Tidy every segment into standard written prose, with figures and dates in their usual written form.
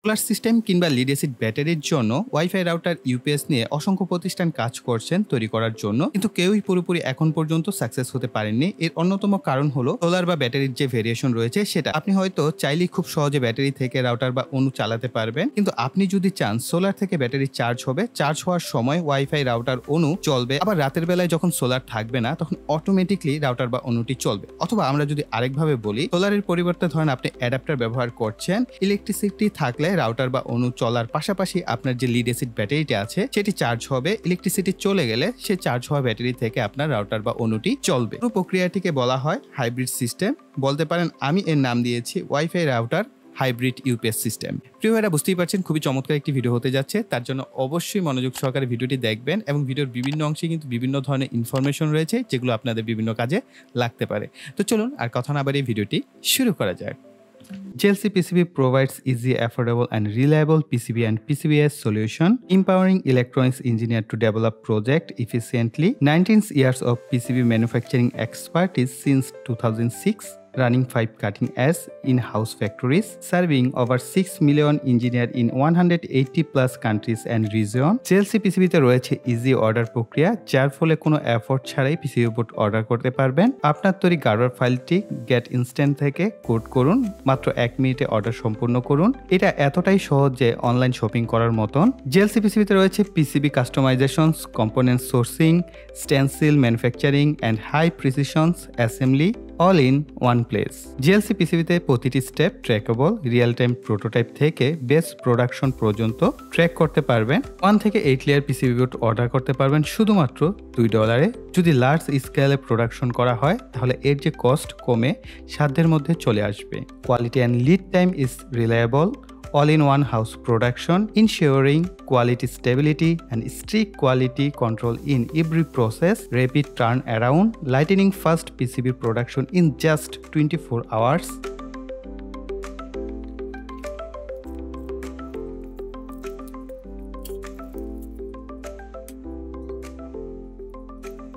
Solar system কিংবা lead acid ব্যাটারির জন্য ওয়াইফাই রাউটার ইউপিএস নিয়ে অসংখ্য প্রতিষ্ঠান কাজ করছেন তৈরি করার জন্য, কিন্তু কেউই পুরোপুরি এখন পর্যন্ত সাকসেস হতে পারেননি। এর অন্যতম কারণ হলো সোলার বা ব্যাটারির যে ভেরিয়েশন রয়েছে সেটা। আপনি হয়তো চাইলেই খুব সহজে ব্যাটারি থেকে রাউটার বা অণু চালাতে পারবেন, কিন্তু আপনি যদি চান সোলার থেকে ব্যাটারি চার্জ হবে, চার্জ হওয়ার সময় ওয়াইফাই রাউটার অণু চলবে, আবার রাতের বেলায় যখন সোলার থাকবে না তখন অটোমেটিকলি রাউটার বা অণুটি চলবে। অথবা আমরা যদি আরেকভাবে বলি, সোলারের পরিবর্তে ধরেন আপনি অ্যাডাপ্টার ব্যবহার করছেন, ইলেকট্রিসিটি থাকলে রাউটার বা অণু চলার পাশাপাশি আপনার যে লিড অ্যাসিড ব্যাটারিটা আছে সেটি চার্জ হবে, ইলেকট্রিসিটি চলে গেলে সে চার্জ হওয়া ব্যাটারি থেকে আপনার রাউটার বা অণুটি চলবে। পুরো প্রক্রিয়াটিকে বলা হয় হাইব্রিড সিস্টেম। বলতে পারেন আমি এর নাম দিয়েছি wifi router hybrid UPS system. প্রিয় ভাইরা, বুঝতেই পারছেন খুবই চমৎকার একটি ভিডিও হতে যাচ্ছে। তার জন্য অবশ্যই মনোযোগ সহকারে ভিডিওটি দেখবেন এবং ভিডিওর বিভিন্ন অংশে কিন্তু বিভিন্ন ধরনের ইনফরমেশন রয়েছে যেগুলো আপনাদের বিভিন্ন কাজে লাগতে পারে। তো চলুন আর কথা না বাড়িয়ে ভিডিওটি শুরু করা যাক। JLC PCB provides easy, affordable and reliable PCB and PCBS solution, empowering electronics engineer to develop project efficiently. 19 years of PCB manufacturing expertise since 2006, running 5 cutting-edge in-house factories, serving over 6 million engineers in 180 plus countries and region. JLC PCB তে রয়েছে easy order প্রক্রিয়া, যার ফলে কোনো effort ছাড়াই PCB board order করতে পারবেন। আপনার তৈরি গার্ডওয়ার ফাইলটি গেট ইনস্ট্যান্ট থেকে কোড করুন, মাত্র 1 মিনিটে অর্ডার সম্পূর্ণ করুন। এটা এতটাই সহজ যে অনলাইন শপিং করার মতন। JLC PCB তে রয়েছে PCB customizations, component sourcing, stencil manufacturing and high precisions assembly, all in one place. JLC PCBতে প্রতিটি step trackable, real time prototype থেকে বেস প্রোডাকশন পর্যন্ত ট্র্যাক করতে পারবেন। 1 থেকে 8 লেয়ার পিসিবি বোর্ড অর্ডার করতে পারবেন শুধুমাত্র $2। যদি লার্জ স্কেলে প্রোডাকশন করা হয় তাহলে এর যে কস্ট কমে সাধ্যের মধ্যে চলে আসবে। Quality and lead time is reliable, all-in-one house production, ensuring quality stability and strict quality control in every process, rapid turnaround, lightning fast PCB production in just 24 hours.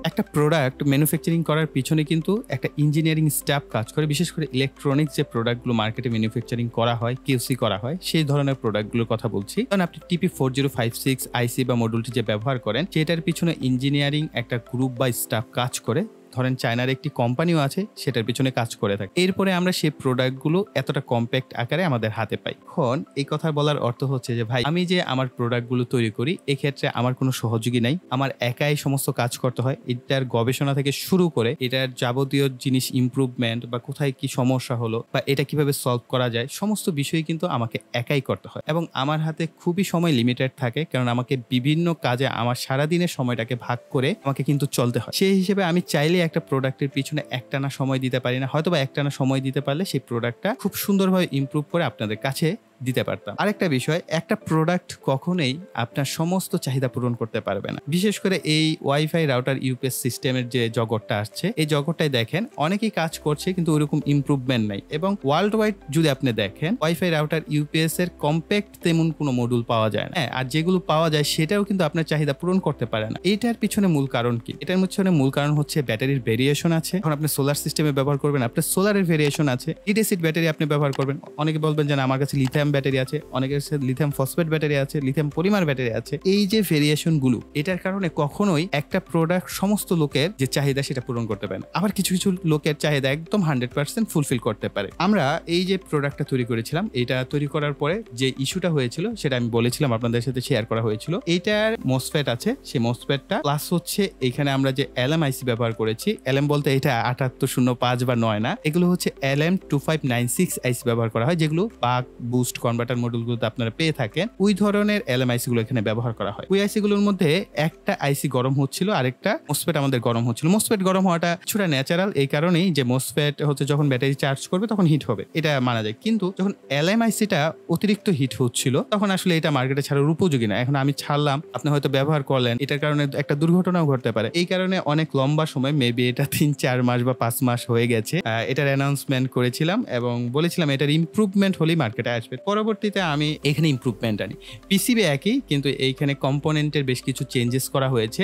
একটা প্রোডাক্ট ম্যানুফ্যাকচারিং করার পিছনে কিন্তু একটা ইঞ্জিনিয়ারিং স্টাফ কাজ করে। বিশেষ করে electronics যে প্রোডাক্টগুলো মার্কেটে ম্যানুফ্যাকচারিং করা হয়, কিউসি করা হয়, সেই ধরনের প্রোডাক্টগুলোর কথা বলছি। কারণ আপনি TP4056 আইসি বা মডুলটি যে ব্যবহার করেন সেটার পিছনে ইঞ্জিনিয়ারিং একটা গ্রুপ বা স্টাফ কাজ করে। ধরেন চায়নার একটি কোম্পানিও আছে, সেটার পিছনে কাজ করে থাকে। এরপরে আমরা সেই প্রোডাক্টগুলো এতটা কম্প্যাক্ট আকারে আমাদের হাতে পাই। এখন এই কথা বলার অর্থ হচ্ছে যে ভাই, আমি যে আমার প্রোডাক্টগুলো তৈরি করি এক্ষেত্রে আমার কোনো সহযোগী নাই, আমার একাই সমস্ত কাজ করতে হয়। এটার গবেষণা থেকে শুরু করে এটার যাবতীয় জিনিস ইমপ্রুভমেন্ট বা কোথায় কি সমস্যা হলো বা এটা কিভাবে সলভ করা যায়, সমস্ত বিষয় কিন্তু আমাকে একাই করতে হয় এবং আমার হাতে খুবই সময় লিমিটেড থাকে, কারণ আমাকে বিভিন্ন কাজে আমার সারাদিনের সময়টাকে ভাগ করে আমাকে কিন্তু চলতে হয়। সেই হিসেবে আমি চাইলে একটা প্রোডাক্টের পিছনে একটানা সময় দিতে পারি না। হয়তোবা একটানা সময় দিতে পারলে সেই প্রোডাক্টটা খুব সুন্দরভাবে ইমপ্রুভ করে আপনাদের কাছে দিতে পারতাম। আরেকটা বিষয়, একটা প্রোডাক্ট কখনোই আপনার সমস্ত চাহিদা পূরণ করতে পারবে না। বিশেষ করে এই ওয়াইফাই রাউটার ইউপিএস সিস্টেমের যে জগৎটা আসছে, এই জগৎটাই দেখেন অনেকেই কাজ করছে কিন্তু ওইরকম ইমপ্রুভমেন্ট নাই। এবং ওয়ার্ল্ড ওয়াইড যদি আপনি দেখেন ওয়াইফাই রাউটার ইউপিএস এর কম্প্যাক্ট তেমন কোনো মডুল পাওয়া যায় না। আর যেগুলো পাওয়া যায় সেটাও কিন্তু আপনার চাহিদা পূরণ করতে পারে না। এইটার পিছনে মূল কারণ কি? এটার পিছনে মূল কারণ হচ্ছে ব্যাটারির ভেরিয়েশন আছে। এখন আপনি সোলার সিস্টেমে ব্যবহার করবেন, আপনার সোলারের ভেরিয়েশন আছে। লিড অ্যাসিড ব্যাটারি আপনি ব্যবহার করবেন, অনেকে বলবেন যে আমার কাছে লিথিয়াম ব্যাটারি আছে, অনেকের কাছে লিথিয়াম ফসফেট ব্যাটারি আছে, লিথিয়াম পলিমার ব্যাটারি আছে। এই যে ভেরিয়েশন গুলো, এটার কারণে কখনোই একটা প্রোডাক্ট সমস্ত লোকের যে চাহিদা সেটা পূরণ করতে পারে না। আবার কিছু কিছু লোকের চাহিদা একদম 100% ফুলফিল করতে পারে। আমরা এই যে প্রোডাক্টটা তৈরি করেছিলাম, এটা তৈরি করার পরে যে ইস্যুটা হয়েছিল সেটা আমি বলেছিলাম, আপনাদের সাথে শেয়ার করা হয়েছিল। এইটার মসফেট আছে, সেই মসফেটটা প্লাস হচ্ছে এখানে আমরা যে LM-IC ব্যবহার করেছি, LM বলতে এটা 7805 বা 9 না, এগুলো হচ্ছে LM2596 আইসি ব্যবহার করা হয়, যেগুলো বাক বুস্ট কনভার্টার মডেলগুলোতে আপনারা পেয়ে থাকেন। ওই ধরনের LM-IC গুলো এখানে ব্যবহার করা হয়। ওই আইসি গুলোর মধ্যে একটা আইসি গরম হচ্ছিল, আরেকটা মসফেট আমাদের গরম হচ্ছিল। মসফেট গরম হওয়াটা কিছুটা ন্যাচারাল, এই কারণেই যে মসফেট হচ্ছে যখন ব্যাটারি চার্জ করবে তখন হিট হবে, এটা মানা যায়। কিন্তু যখন LM-IC-টা অতিরিক্ত হিট হচ্ছিল তখন আসলে এটা মার্কেটে ছাড়ার উপযোগী না। এখন আমি ছাড়লাম, আপনি হয়তো ব্যবহার করলেন, এটার কারণে একটা দুর্ঘটনাও ঘটতে পারে। এই কারণে অনেক লম্বা সময়, মেবি এটা 3-4 মাস বা 5 মাস হয়ে গেছে, এটার অ্যানাউন্সমেন্ট করেছিলাম এবং বলেছিলাম এটার ইমপ্রুভমেন্ট হলেই মার্কেটে আসবে। পরবর্তীতে আমি এখানে ইমপ্রুভমেন্ট আনি। পিসিবি একই, কিন্তু এইখানে কম্পোনেন্টের বেশ কিছু চেঞ্জেস করা হয়েছে।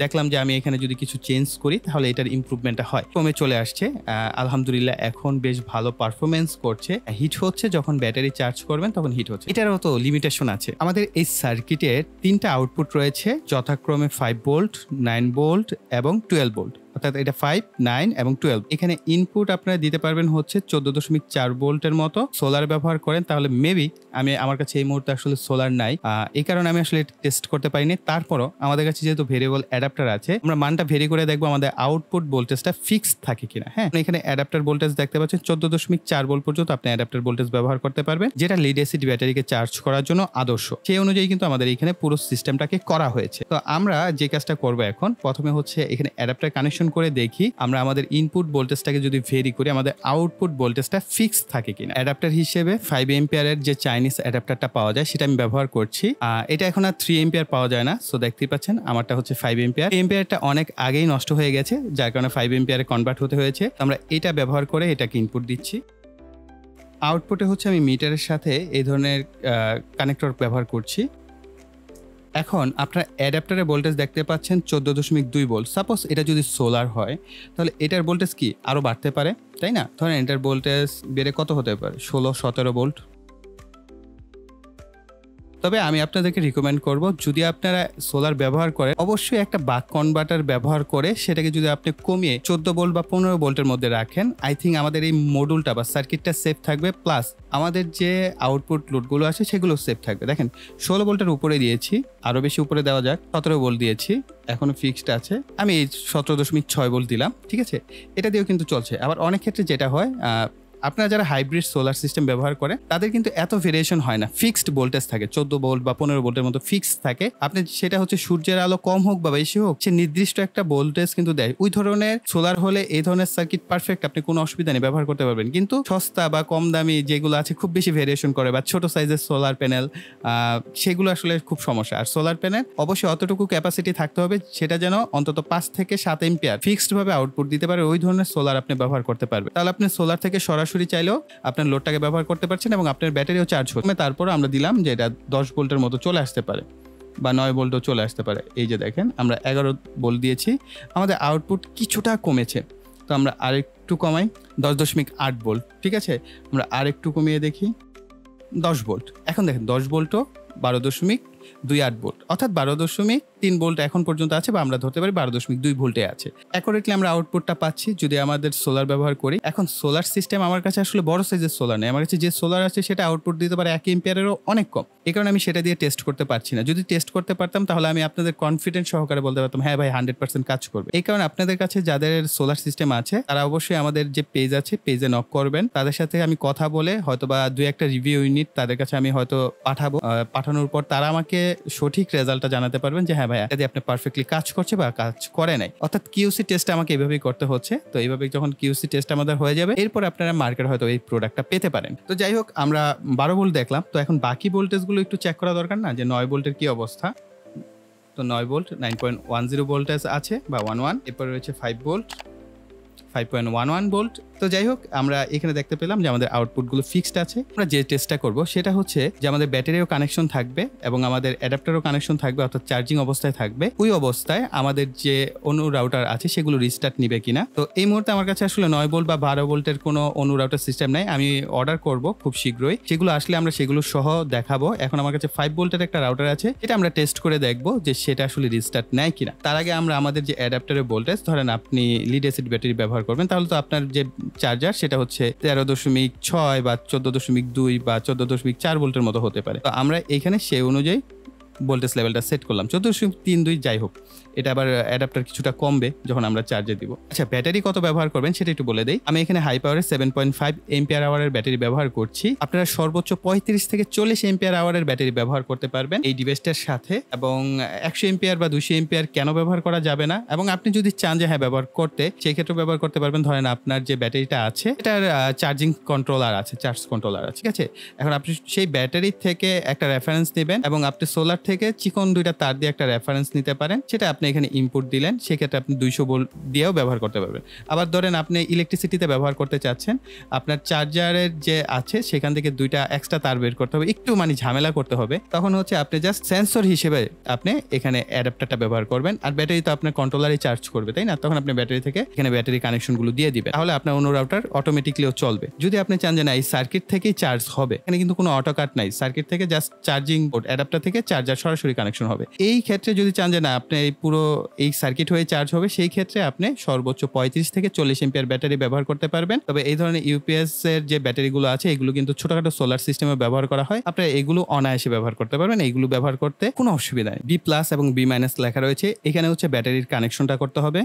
দেখলাম যে আমি এখানে যদি কিছু চেঞ্জ করি তাহলে এটার ইমপ্রুভমেন্টটা হয়, কমে চলে আসছে। আলহামদুলিল্লাহ এখন বেশ ভালো পারফরমেন্স করছে। হিট হচ্ছে, যখন ব্যাটারি চার্জ করবেন তখন হিট হচ্ছে। এটারও তো লিমিটেশন আছে। আমাদের এই সার্কিটের 3টা আউটপুট রয়েছে, যথাক্রমে 5 ভোল্ট, 9 ভোল্ট এবং 12 ভোল্ট, অর্থাৎ এটা 5, 9 এবং 12। এখানে ইনপুট আপনারা দিতে পারবেন হচ্ছে 14.4 ভোল্টের মতো। সোলার ব্যবহার করেন তাহলে মেবি, আমার কাছে এই মুহূর্তে আসলে সোলার নাই, এই কারণে আমি আসলে টেস্ট করতে পারিনি। তারপরও আমাদের কাছে যেহেতু ভেরিয়েবল অ্যাডাপ্টার আছে, আমরা মানটা ভেরি করে দেখবো আমাদের আউটপুট ভোল্টেজটা ফিক্সড থাকে কিনা। হ্যাঁ, এখানে অ্যাডাপ্টার ভোল্টেজ দেখতে পাচ্ছেন 14.4 ভোল্ট পর্যন্ত আপনি অ্যাডাপ্টার ভোল্টেজ ব্যবহার করতে পারবেন, যেটা লিড অ্যাসিড ব্যাটারিকে চার্জ করার জন্য আদর্শ। সেই অনুযায়ী কিন্তু আমাদের এখানে পুরো সিস্টেমটাকে করা হয়েছে। তো আমরা যে কাজটা করবো এখন, প্রথমে হচ্ছে এখানে অ্যাডাপ্টার কানেকশন করে দেখি আমরা আমাদের ইনপুট ভোল্টেজটাকে যদি ভেরি করি আমাদের আউটপুট ভোল্টেজটা ফিক্স থাকে কিনা। অ্যাডাপ্টার হিসেবে 5 এম্পিয়ারের যে চাইনিজ অ্যাডাপ্টারটা পাওয়া যায় সেটা আমি ব্যবহার করছি। এটা এখন আর 3 এম্পিয়ার পাওয়া যায় না, সো দেখতেই পাচ্ছেন আমারটা হচ্ছে 5 এম্পিয়ার। এম্পিয়ারটা অনেক আগেই নষ্ট হয়ে গেছে, যার কারণে 5 এম্পিয়ারে কনভার্ট হতে হয়েছে। আমরা এটা ব্যবহার করে এটাকে ইনপুট দিচ্ছি। আউটপুটে হচ্ছে আমি মিটারের সাথে এই ধরনের কানেক্টর ব্যবহার করছি। এখন আপনার অ্যাডাপ্টারের ভোল্টেজ দেখতে পাচ্ছেন 14.2 ভোল্ট। সাপোজ এটা যদি সোলার হয় তাহলে এটার ভোল্টেজ কি আরো বাড়তে পারে, তাই না? ধরেন এটার ভোল্টেজ বেড়ে কত হতে পারে, 16-17 ভোল্ট। তবে আমি আপনাদেরকে রিকমেন্ড করব, যদি আপনারা সোলার ব্যবহার করেন অবশ্যই একটা বাক কনভার্টার ব্যবহার করে সেটাকে যদি আপনি কমিয়ে 14 ভোল্ট বা 15 ভোল্টের মধ্যে রাখেন, আই থিঙ্ক আমাদের এই মডুলটা বা সার্কিটটা সেফ থাকবে, প্লাস আমাদের যে আউটপুট লোডগুলো আছে সেগুলো সেফ থাকবে। দেখেন 16 ভোল্টের উপরে দিয়েছি, আরো বেশি উপরে দেওয়া যাক, 17 ভোল্ট দিয়েছি, এখনো ফিক্সড আছে। আমি 17.6 ভোল্ট দিলাম, ঠিক আছে? এটা দিয়েও কিন্তু চলছে। আবার অনেক ক্ষেত্রে যেটা হয়, আপনারা যারা হাইব্রিড সোলার সিস্টেম ব্যবহার করে তাদের কিন্তু এত ভেরিয়েশন হয় না, ফিক্সড ভোল্টেজ থাকে, 14 ভোল্ট বা 15 ভোল্টের মতো ফিক্সড থাকে। আপনি সেটা হচ্ছে সূর্যের আলো কম হোক বা বেশি হোক, সে নির্দিষ্ট একটা ভোল্টেজ কিন্তু দেয়। ওই ধরনের সোলার হলে এই ধরনের সার্কিট পারফেক্ট, আপনি কোনো অসুবিধা নেই, ব্যবহার করতে পারবেন। কিন্তু সস্তা বা কম দামি যেগুলো আছে, খুব বেশি ভেরিয়েশন করে বা ছোট সাইজের সোলার প্যানেল, সেগুলো আসলে খুব সমস্যা। আর সোলার প্যানেল অবশ্যই অতটুকু ক্যাপাসিটি থাকতে হবে, সেটা যেন অন্তত 5 থেকে 7 এম্পিয়ার ফিক্সড ভাবে আউটপুট দিতে পারে, ওই ধরনের সোলার আপনি ব্যবহার করতে পারবেন। তাহলে আপনি সোলার থেকে সরাসরি চাইলেও আপনার লোডটাকে ব্যবহার করতে পারছেন এবং আপনার ব্যাটারিও চার্জ হচ্ছে। তারপর আমরা দিলাম যে এটা 10 ভোল্টের মতো চলে আসতে পারে বা 9 ভোল্টও চলে আসতে পারে। এই যে দেখেন আমরা 11 ভোল্ট দিয়েছি, আমাদের আউটপুট কিছুটা কমেছে। তো আমরা আরেকটু কমাই, 10.8 ভোল্ট, ঠিক আছে? আমরা আরেকটু কমিয়ে দেখি 10 ভোল্ট। এখন দেখেন 10 ভোল্টও 12.28 ভোল্ট, অর্থাৎ 12.3 ভোল্ট এখন পর্যন্ত আছে, বা আমরা ধরতে পারি 12.2 ভোল্টে আছে। অ্যাকুরেটলি আমরা আউটপুটটা পাচ্ছি যদি আমাদের সোলার ব্যবহার করি। এখন সোলার সিস্টেম আমার কাছে আসলে বড় সাইজের সোলার নেই, আমার কাছে যে সোলার আছে সেটা আউটপুট দিতে পারে 1 এম্পিয়ারেরও অনেক কম। এই কারণে আমি সেটা দিয়ে টেস্ট করতে পারছি না। যদি টেস্ট করতে পারতাম তাহলে আমি আপনাদের কনফিডেন্ট সহকারে বলতে পারতাম হ্যাঁ ভাই 100% কাজ করবে। এই কারণে আপনাদের কাছে যাদের সোলার সিস্টেম আছে তারা অবশ্যই আমাদের যে পেজ আছে পেজে নক করবেন, তাদের সাথে আমি কথা বলে হয়তোবা 2-1টা রিভিউ ইউনিট তাদের কাছে আমি হয়তো পাঠাবো। পাঠানোর পর তারা আমাকে সঠিক রেজাল্টটা জানাতে পারবেন যে হ্যাঁ ভাই যদি আপনি পারফেক্টলি কাজ করছে বা কাজ করে নাই। অর্থাৎ কিউসি টেস্ট আমাকে এইভাবেই করতে হচ্ছে। তো এইভাবে যখন কিউসি টেস্ট আমাদের হয়ে যাবে, এরপর আপনারা মার্কেট হয়তো এই প্রোডাক্টটা পেতে পারেন। তো যাই হোক, আমরা 12 ভোল্ট দেখলাম, তো এখন বাকি ভোল্টেজগুলো একটু চেক করা দরকার না, যে 9 ভোল্টের কি অবস্থা। তো 9 ভোল্ট 9.10 ভোল্টেজ আছে বা 11, এরপর রয়েছে 5 ভোল্ট 5.11 ভোল্ট। তো যাই হোক, আমরা এখানে দেখতে পেলাম যে আমাদের আউটপুটগুলো ফিক্সড আছে। আমরা যে টেস্টটা করব সেটা হচ্ছে যে আমাদের ব্যাটারিও কানেকশন থাকবে এবং আমাদের অ্যাডাপ্টারও কানেকশন থাকবে, অর্থাৎ চার্জিং অবস্থায় থাকবে। ওই অবস্থায় আমাদের যে অনু রাউটার আছে সেগুলো রিস্টার্ট নিবে কিনা। তো এই মুহূর্তে আমার কাছে আসলে 9 ভোল্ট বা 12 ভোল্টের কোনো অনু রাউটার সিস্টেম নাই, আমি অর্ডার করব খুব শীঘ্রই। সেগুলো আসলে আমরা সেগুলো সহ দেখাবো। এখন আমার কাছে 5 ভোল্টের একটা রাউটার আছে, এটা আমরা টেস্ট করে দেখবো যে সেটা আসলে রিস্টার্ট নেয় কিনা। তার আগে আমরা আমাদের যে অ্যাডাপ্টারের ভোল্টেজ, ধরেন আপনি লিড অ্যাসিড ব্যাটারি ব্যবহার করবেন, তাহলে তো আপনার যে চার্জার সেটা হচ্ছে 13.6 বা 14.2 বা 14.4 ভোল্টের মতো হতে পারে। তো আমরা এখানে সেই অনুযায়ী ভোল্টেজ লেভেলটা সেট করলাম 14.32, যাই হোক এটা আবার অ্যাডাপ্টার কিছুটা কমবে যখন আমরা চার্জে দিব। আচ্ছা, ব্যাটারি কত ব্যবহার করবেন সেটা একটু বলে দেই। আমি এখানে হাই পাওয়ারের 7.5 এম্পিয়ার আওয়ারের ব্যাটারি ব্যবহার করছি। আপনারা সর্বোচ্চ 35 থেকে 40 এম্পিয়ার আওয়ারের ব্যাটারি ব্যবহার করতে পারবেন এই ডিভাইসটার সাথে। এবং 100 এম্পিয়ার বা 200 এম্পিয়ার কেন ব্যবহার করা যাবে না, এবং আপনি যদি চান যে হ্যাঁ ব্যবহার করতে, সেই ক্ষেত্রে ব্যবহার করতে পারবেন। ধরেন আপনার যে ব্যাটারিটা আছে এটার চার্জিং কন্ট্রোলার আছে, চার্জ কন্ট্রোলার আছে, ঠিক আছে? এখন আপনি সেই ব্যাটারি থেকে একটা রেফারেন্স নেবেন এবং আপনি সোলার থেকে চিকন দুইটা তার দিয়ে একটা রেফারেন্স নিতে পারেন, সেটা আপনি এখানে ইনপুট দিলেন, সেক্ষেত্রে আপনি 200 ভোল্ট দিয়েও ব্যবহার করতে পারবেন। আবার ধরেন আপনি ইলেকট্রিসিটিতে ব্যবহার করতে চাচ্ছেন, আপনার চার্জারের যে আছে সেখান থেকে দুইটা এক্সট্রা তার বের করতে হবে, একটু মানে ঝামেলা করতে হবে, তখন হচ্ছে আপনি জাস্ট সেন্সর হিসেবে আপনি এখানে অ্যাডাপ্টারটা ব্যবহার করবেন। আর ব্যাটারি তো আপনার কন্ট্রোলারই চার্জ করবে, তাই না? তখন আপনি ব্যাটারি থেকে এখানে ব্যাটারি কানেকশনগুলো দিয়ে দিবেন, তাহলে আপনার অন্য রাউটার অটোমেটিকলিও চলবে। যদি আপনি চান যে না এই সার্কিট থেকেই চার্জ হবে, এখানে কিন্তু কোনো অটো কাট নাই, সার্কিট থেকে জাস্ট চার্জিং পোর্ট অ্যাডাপ্টার থেকে চার্জার সরাসরি কানেকশন হবে। এই ক্ষেত্রে যদি চান যে না আপনি এই পুরো এই সার্কিট হয়ে চার্জ হবে, সেই ক্ষেত্রে আপনি সর্বোচ্চ 35 থেকে 40 এম্পিয়ার ব্যাটারি ব্যবহার করতে পারবেন। তবে এই ধরনের ইউপিএস এর যে ব্যাটারিগুলো আছে এগুলো কিন্তু ছোটখাটো সোলার সিস্টেমে ব্যবহার করা হয়, আপনি এগুলো অনায়াসে ব্যবহার করতে পারবেন, এইগুলো ব্যবহার করতে কোনো অসুবিধা নেই। বি প্লাস এবং বি মাইনাস লেখা রয়েছে, এখানে হচ্ছে ব্যাটারির কানেকশনটা করতে হবে।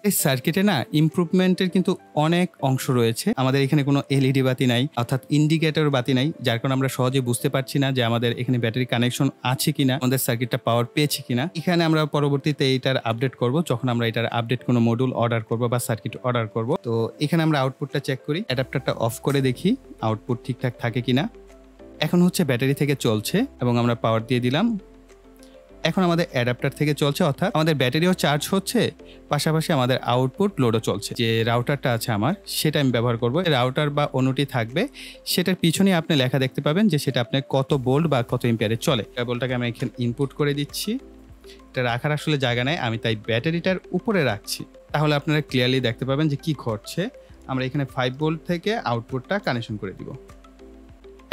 এই সার্কিটে না ইমপ্রুভমেন্টের কিন্তু অনেক অংশ রয়েছে। আমাদের এখানে কোনো এলইডি বাতি নাই, অর্থাৎ ইন্ডিকেটর বাতি নাই, যার কারণে আমরা সহজে বুঝতে পারছি না যে আমাদের এখানে ব্যাটারি কানেকশন আছে কিনা, আমাদের সার্কিটটা পাওয়ার পেয়েছে কিনা। এখানে আমরা পরবর্তীতে এটার আপডেট করব, যখন আমরা এটার আপডেট কোনো মডিউল অর্ডার করব বা সার্কিট অর্ডার করব। তো এখানে আমরা আউটপুটটা চেক করি, অ্যাডাপ্টারটা অফ করে দেখি আউটপুট ঠিকঠাক থাকে কিনা। এখন হচ্ছে ব্যাটারি থেকে চলছে এবং আমরা পাওয়ার দিয়ে দিলাম। এখন আমাদের অ্যাডাপ্টার থেকে চলছে, অর্থাৎ আমাদের ব্যাটারিও চার্জ হচ্ছে, পাশাপাশি আমাদের আউটপুট লোডও চলছে। যে রাউটারটা আছে আমার, সেটা আমি ব্যবহার করব। রাউটার বা অনুটি থাকবে, সেটার পিছনে আপনি লেখা দেখতে পাবেন যে সেটা আপনার কত ভোল্ট বা কত এম্পিয়ারে চলে। কেবলটাকে আমি এখানে ইনপুট করে দিচ্ছি, এটা রাখার আসলে জায়গা নাই, আমি তাই ব্যাটারিটার উপরে রাখছি, তাহলে আপনারা ক্লিয়ারলি দেখতে পাবেন যে কি ঘটছে। আমরা এখানে 5 ভোল্ট থেকে আউটপুটটা কানেকশন করে দিব।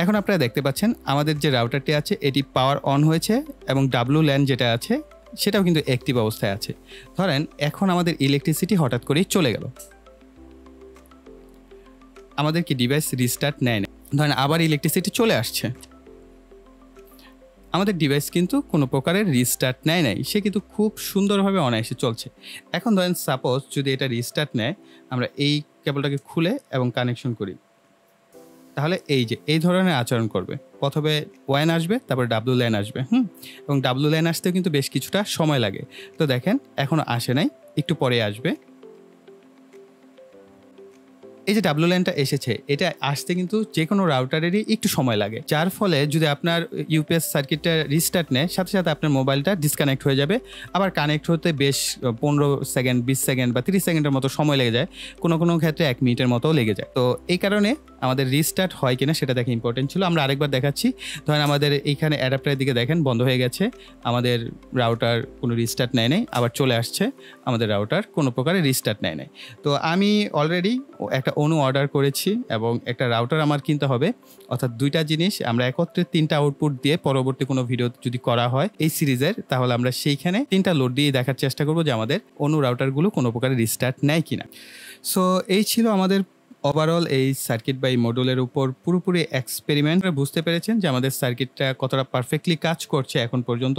এখন আপনারা দেখতে পাচ্ছেন আমাদের যে রাউটারটি আছে এটি পাওয়ার অন হয়েছে এবং ডাব্লু ল্যান যেটা আছে সেটাও কিন্তু অ্যাক্টিভ অবস্থায় আছে। ধরেন এখন আমাদের ইলেকট্রিসিটি হঠাৎ করেই চলে গেল, আমাদের কি ডিভাইস রিস্টার্ট নেয় না, ধরেন আবার ইলেকট্রিসিটি চলে আসছে, আমাদের ডিভাইস কিন্তু কোনো প্রকারের রিস্টার্ট নেয় নাই, সে কিন্তু খুব সুন্দরভাবে অনায়াসে চলছে। এখন ধরেন সাপোজ যদি এটা রিস্টার্ট নেয়, আমরা এই কেবলটাকে খুলে এবং কানেকশন করি, তাহলে এই যে এই ধরনের আচরণ করবে। প্রথমে ওয়ান আসবে, তারপর ডাব্লু ল্যান আসবে, এবং ডাব্লু ল্যান আসতেও কিন্তু বেশ কিছুটা সময় লাগে। তো দেখেন এখনো আসে নাই, একটু পরে আসবে। এই যে ডাব্লু ল্যানটা এসেছে, এটা আসতে কিন্তু যে কোনো রাউটারেরই একটু সময় লাগে, যার ফলে যদি আপনার ইউপিএস সার্কিটটা রিস্টার্ট নেয়, সাথে সাথে আপনার মোবাইলটা ডিসকানেক্ট হয়ে যাবে। আবার কানেক্ট হতে বেশ 15 সেকেন্ড, 20 সেকেন্ড বা 30 সেকেন্ডের মতো সময় লেগে যায়, কোনো কোনো ক্ষেত্রে 1 মিনিটের মতো লেগে যায়। তো এই কারণে আমাদের রিস্টার্ট হয় কিনা সেটা দেখা ইম্পর্টেন্ট ছিল। আমরা আরেকবার দেখাচ্ছি, ধরেন আমাদের এইখানে অ্যাডাপ্টারের দিকে দেখেন বন্ধ হয়ে গেছে, আমাদের রাউটার কোনো রিস্টার্ট নেয় নাই, আবার চলে আসছে আমাদের রাউটার কোনো প্রকারে রিস্টার্ট নেয় নাই। তো আমি অলরেডি একটা অনু অর্ডার করেছি এবং একটা রাউটার আমার কিনতে হবে, অর্থাৎ দুইটা জিনিস আমরা একত্রে 3টা আউটপুট দিয়ে পরবর্তী কোনো ভিডিও যদি করা হয় এই সিরিজের, তাহলে আমরা সেইখানে 3টা লোড দিয়ে দেখার চেষ্টা করবো যে আমাদের অনু রাউটারগুলো কোনো প্রকারে রিস্টার্ট নেয় কিনা। সো এই ছিল আমাদের ওভারঅল এই সার্কিট বা এই মডুলের উপর পুরোপুরি এক্সপেরিমেন্ট। বুঝতে পেরেছেন যে আমাদের সার্কিটটা কতটা পারফেক্টলি কাজ করছে এখন পর্যন্ত।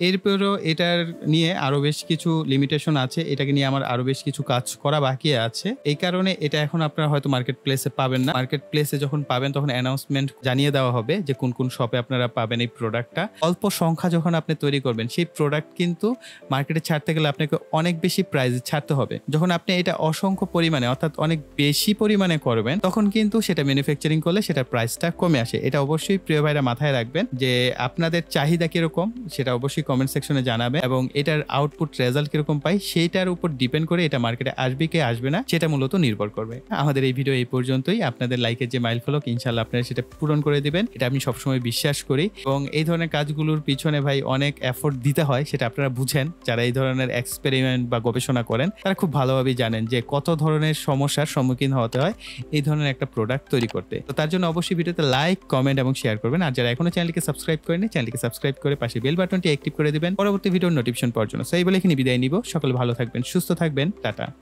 এরপরও এটার নিয়ে আরও বেশ কিছু লিমিটেশন আছে, এটাকে নিয়ে আমার আরও বেশ কিছু কাজ করা বাকি আছে। এই কারণে এটা এখন আপনারা হয়তো মার্কেট প্লেসে পাবেন না। মার্কেট প্লেসে যখন পাবেন তখন অ্যানাউন্সমেন্ট জানিয়ে দেওয়া হবে যে কোন কোন শপে আপনারা পাবেন এই প্রোডাক্টটা। অল্প সংখ্যা যখন আপনি তৈরি করবেন, সেই প্রোডাক্ট কিন্তু মার্কেটে ছাড়তে গেলে আপনাকে অনেক বেশি প্রাইসে ছাড়তে হবে। যখন আপনি এটা অসংখ্য পরিমাণে অর্থাৎ অনেক বেশি পরিমাণে করবেন, তখন কিন্তু সেটা ম্যানুফ্যাকচারিং করলে সেটার প্রাইসটা কমে আসে। এটা অবশ্যই প্রিয় ভাইরা মাথায় রাখবেন যে আপনাদের চাহিদা কিরকম সেটা অবশ্যই কমেন্ট সেকশনে জানাবেন, এবং এটার আউটপুট রেজাল্ট কিরকম পাই সেইটার উপর ডিপেন্ড করে এটা মার্কেটে আসবে কি আসবে না সেটা মূলত নির্ভর করবে। আমাদের এই ভিডিও এই পর্যন্তই। আপনাদের লাইকের যে মাইল ফলক ইনশাল্লাহ আপনারা সেটা পূরণ করে দিবেন, এটা আমি সবসময় বিশ্বাস করি। এবং এই ধরনের কাজগুলোর পিছনে ভাই অনেক এফোর্ট দিতে হয়, সেটা আপনারা বুঝেন। যারা এই ধরনের এক্সপেরিমেন্ট বা গবেষণা করেন তারা খুব ভালোভাবেই জানেন যে কত ধরনের সমস্যার সম্মুখীন হতে হয় এই ধরনের একটা প্রোডাক্ট তৈরি করতে। তো তার জন্য অবশ্যই ভিডিওতে লাইক, কমেন্ট এবং শেয়ার করবেন। আর যারা এখনো চ্যানেলকে সাবস্ক্রাইব করেনি, চ্যানেলকে সাবস্ক্রাইব করে পাশে বেল বাটনটি অ্যাক্টিভ করে দিবেন পরবর্তী ভিডিওর নোটিফিকেশন পাওয়ার জন্য। সেই বলে এখানে বিদায় নিব। সকলে ভালো থাকবেন, সুস্থ থাকবেন, টাটা।